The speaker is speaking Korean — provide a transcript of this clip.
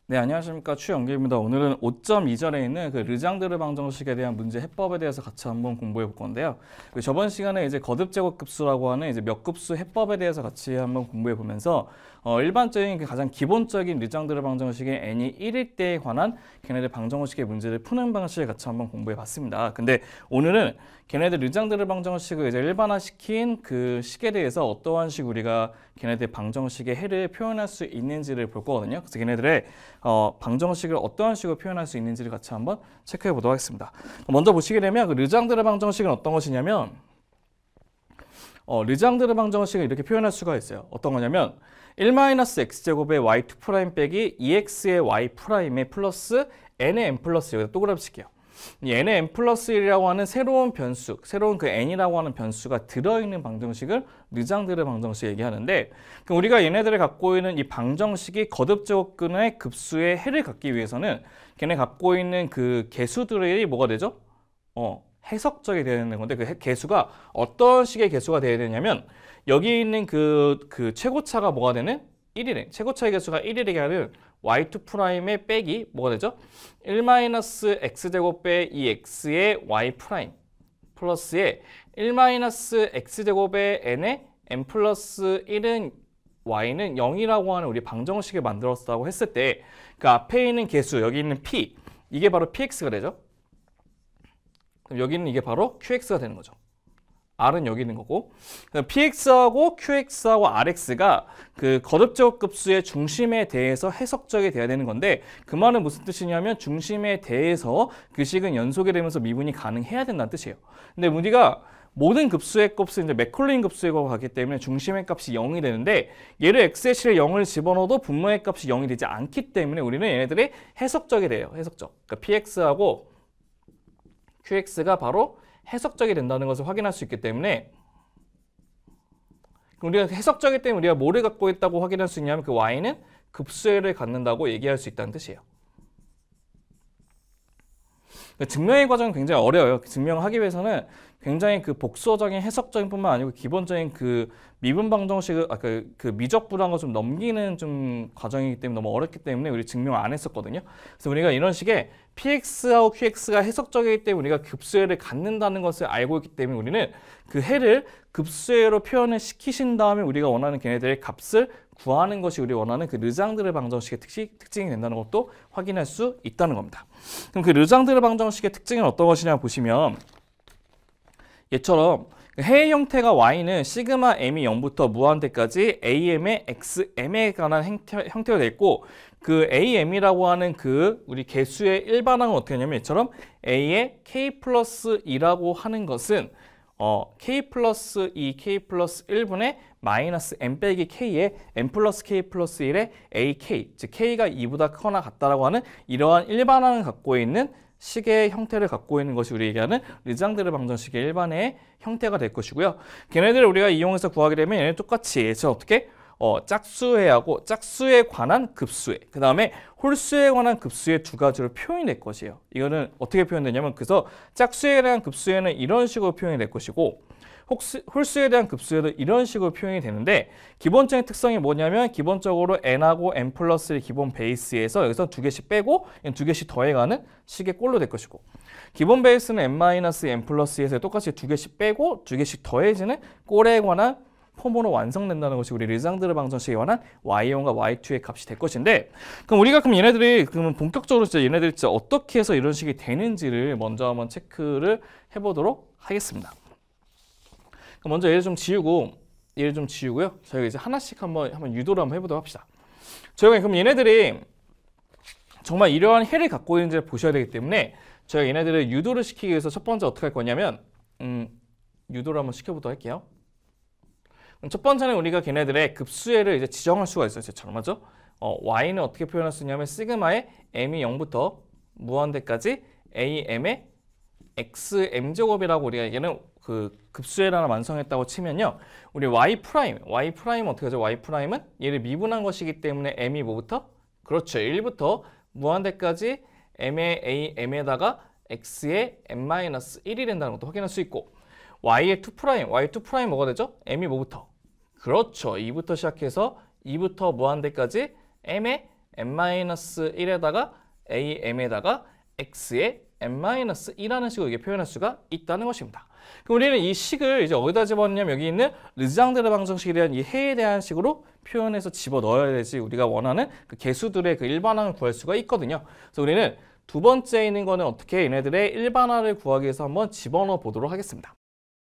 네, 안녕하십니까. 추영규입니다. 오늘은 5.2절에 있는 그 르장드르 방정식에 대한 문제 해법에 대해서 같이 한번 공부해 볼 건데요. 저번 시간에 이제 거듭 제곱급수라고 하는 이제 몇 급수 해법에 대해서 같이 한번 공부해 보면서 일반적인 가장 기본적인 르장드르 방정식의 n이 1일 때에 관한 걔네들 방정식의 문제를 푸는 방식을 같이 한번 공부해 봤습니다. 근데 오늘은 걔네들 르장드르 방정식을 이제 일반화시킨 그 식에 대해서 어떠한 식 우리가 걔네들 방정식의 해를 표현할 수 있는지를 볼 거거든요. 그래서 걔네들의 방정식을 어떠한 식으로 표현할 수 있는지를 같이 한번 체크해 보도록 하겠습니다. 먼저 보시게 되면 그 르장드르 방정식은 어떤 것이냐면 르장드르 방정식을 이렇게 표현할 수가 있어요. 어떤 거냐면 1-x제곱의 y2' 빼기 2x의 y' 플러스 n의 n 플러스 여기다 동그라미 칠게요. 이 n의 n 플러스 1이라고 하는 새로운 변수, 새로운 그 n이라고 하는 변수가 들어있는 방정식을 르장드르 방정식 얘기하는데, 그럼 우리가 얘네들이 갖고 있는 이 방정식이 거듭제곱근의 급수의 해를 갖기 위해서는 걔네 갖고 있는 그 개수들이 뭐가 되죠? 해석적이 되어야 되는 건데, 그 개수가 어떤 식의 개수가 되어야 되냐면 여기 있는 그 최고차가 뭐가 되는? 1이래. 최고차의 개수가 1이라게 하는 y2'의 빼기 뭐가 되죠? 1-x제곱 빼 2x의 y' 플러스에 1-x제곱의 n의 n 플러스 1은 y는 0이라고 하는 우리 방정식을 만들었다고 했을 때 그 앞에 있는 개수, 여기 있는 p, 이게 바로 px가 되죠. 그럼 여기는 이게 바로 qx가 되는 거죠. r은 여기 있는 거고, px하고 qx하고 rx가 그 거듭제곱급수의 중심에 대해서 해석적이 돼야 되는 건데, 그 말은 무슨 뜻이냐면 중심에 대해서 그 식은 연속이 되면서 미분이 가능해야 된다는 뜻이에요. 근데 우리가 모든 급수의 값은 이제 맥콜린 급수의 값을 가기 때문에 중심의 값이 0이 되는데, 얘를 x의 실에 0을 집어넣어도 분모의 값이 0이 되지 않기 때문에 우리는 얘네들이 해석적이 돼요. 해석적. 그러니까 px하고 qx가 바로 해석적이 된다는 것을 확인할 수 있기 때문에, 우리가 해석적이기 때문에 우리가 뭐를 갖고 있다고 확인할 수 있냐면 그 y는 급수를 갖는다고 얘기할 수 있다는 뜻이에요. 증명의 과정은 굉장히 어려워요. 증명하기 위해서는 굉장히 그 복수적인 해석적인 뿐만 아니고 기본적인 그 미분 방정식을 그 미적분한 거 좀 넘기는 좀 과정이기 때문에 너무 어렵기 때문에 우리 증명을 안 했었거든요. 그래서 우리가 이런 식의 px하고 qx가 해석적이기 때문에 우리가 급수해를 갖는다는 것을 알고 있기 때문에 우리는 그 해를 급수해로 표현을 시키신 다음에 우리가 원하는 걔네들의 값을 구하는 것이 우리 원하는 그 르장드르 방정식의 특징이 된다는 것도 확인할 수 있다는 겁니다. 그럼 그 르장드르 방정식의 특징은 어떤 것이냐 보시면, 얘처럼 해의 형태가 y는 시그마 m이 0부터 무한대까지 am의 xm에 관한 형태가 되어 있고, 그 am이라고 하는 그 우리 개수의 일반항은 어떻게 하냐면 얘처럼 a의 k 플러스 2라고 하는 것은 k 플러스 2, k 플러스 1분의 마이너스 m 빼기 k의 m 플러스 k 플러스 1의 ak, 즉 k가 2보다 크거나 같다라고 하는 이러한 일반항을 갖고 있는 식의 형태를 갖고 있는 것이 우리 얘기하는 르장드르 방정식의 일반의 형태가 될 것이고요. 걔네들을 우리가 이용해서 구하게 되면 얘네 똑같이 얘처럼 어떻게? 짝수회하고 짝수에 관한 급수회, 그 다음에 홀수에 관한 급수회 두 가지로 표현이 될 것이에요. 이거는 어떻게 표현되냐면, 그래서 짝수에 대한 급수회는 이런 식으로 표현이 될 것이고, 홀수에 대한 급수에도 이런 식으로 표현이 되는데, 기본적인 특성이 뭐냐면 기본적으로 n하고 n 플러스 1 기본 베이스에서 여기서 두 개씩 빼고 두 개씩 더해가는 식의 꼴로 될 것이고, 기본 베이스는 n-n 플러스 2에서 똑같이 두 개씩 빼고 두 개씩 더해지는 꼴에 관한 폼으로 완성된다는 것이 우리 르장드르 방정식에 관한 y1과 y2의 값이 될 것인데, 그럼 얘네들이 그러면 본격적으로 진짜 얘네들이 진짜 어떻게 해서 이런 식이 되는지를 먼저 한번 체크를 해보도록 하겠습니다. 먼저 얘를 좀 지우고요. 저희가 이제 하나씩 한번 유도를 한번 해보도록 합시다. 저희가 그럼 얘네들이 정말 이러한 해를 갖고 있는지를 보셔야 되기 때문에 저희가 얘네들을 유도를 시키기 위해서 첫 번째 어떻게 할 거냐면 유도를 한번 시켜보도록 할게요. 첫 번째는 우리가 걔네들의 급수해를 이제 지정할 수가 있어요. 제처럼 맞죠? y는 어떻게 표현할 수 있냐면 시그마의 m이 0부터 무한대까지 am의 xm제곱이라고 우리가 얘는 그 급수해를 하나 완성했다고 치면요, 우리 y' 어떻게 하죠? y'은 얘를 미분한 것이기 때문에 m이 뭐부터? 그렇죠. 1부터 무한대까지 m의 m에다가 x의 m-1이 된다는 것도 확인할 수 있고, y의 2' 뭐가 되죠? m이 뭐부터? 그렇죠. 2부터 시작해서 2부터 무한대까지 m의 n-1에다가 am에다가 x에 n-1라는 식으로 이렇게 표현할 수가 있다는 것입니다. 그럼 우리는 이 식을 이제 어디다 집어넣냐면 여기 있는 르장드르 방정식에 대한 이 해에 대한 식으로 표현해서 집어넣어야 되지 우리가 원하는 그 개수들의 그 일반항을 구할 수가 있거든요. 그래서 우리는 두 번째 있는 거는 어떻게 얘네들의 일반항을 구하기 위해서 한번 집어넣어 보도록 하겠습니다.